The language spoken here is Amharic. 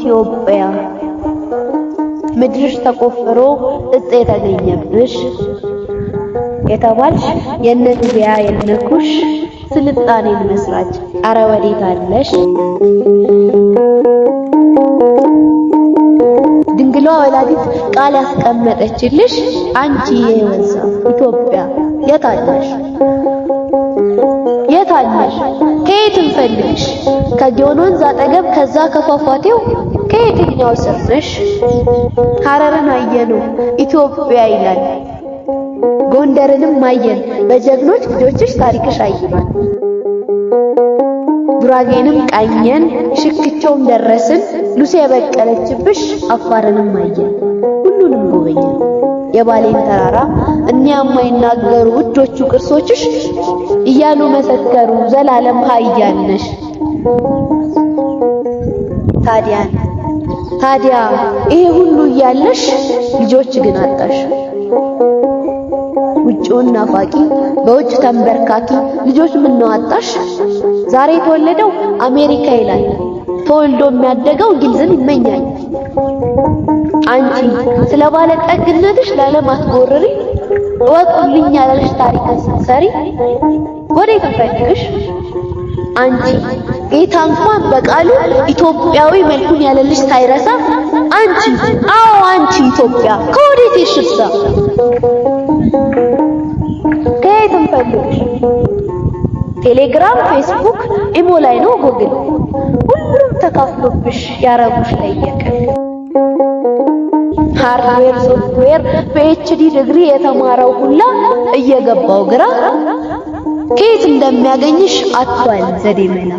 ኢትዮጵያ ምድርሽ ተቆፍሮ እጽ የተገኘብሽ የተባልሽ የነዚያ የነኩሽ ስልጣኔን መስራች አረ ወዴት አለሽ? ድንግሏ ወላዲት ቃል ያስቀመጠችልሽ አንቺ የወዛ ኢትዮጵያ የታለሽ? የታለሽ? ከየት እንፈልግሽ? ከጊዮን ወንዝ አጠገብ ከዛ ከፏፏቴው ከየትኛው ስር ነሽ? ሐረርን አየነው ኢትዮጵያ ይላል። ጎንደርንም አየን በጀግኖች ልጆችሽ ታሪክሽ አይባል። ጉራጌንም ቃኘን ሽክቾም ደረስን ሉሲ የበቀለችብሽ አፋርንም አየን ሁሉንም ጎበኘን። የባሌን ተራራ እኒያ የማይናገሩ ውዶቹ ቅርሶችሽ እያሉ መሰከሩ ዘላለም ኃያል ነሽ። ታዲያ ይሄ ሁሉ እያለሽ ልጆች ግን አጣሽ። ውጭውን ናፋቂ በውጭ ተንበርካኪ ልጆች ምን ነው አጣሽ? ዛሬ የተወለደው አሜሪካ ይላል ተወልዶ የሚያደገው እንግሊዝን ይመኛል። አንቺ ስለ ባለጠግነትሽ ለዓለም አትጎርሪ እወቁልኝ ያለሽ ታሪክን ስትሰሪ ወዴት እንፈልግሽ? አንቺ ጌታ እንኳን በቃሉ ኢትዮጵያዊ መልኩን ያለልሽ ሳይረሳ አንቺ ኢትዮጵያ ከወዴት ይሽሳ? ከየት እንፈልግሽ? ቴሌግራም፣ ፌስቡክ፣ ኢሞ ላይ ነው ጎግል ሁሉም ተካፍሎብሽ ያረጉሽ ለየቀን። ሃርድዌር ሶፍትዌር ፒኤችዲ ዲግሪ የተማረው ሁላ እየገባው ግራ ከየት እንደሚያገኝሽ አጥቷል ዘዴ መላ።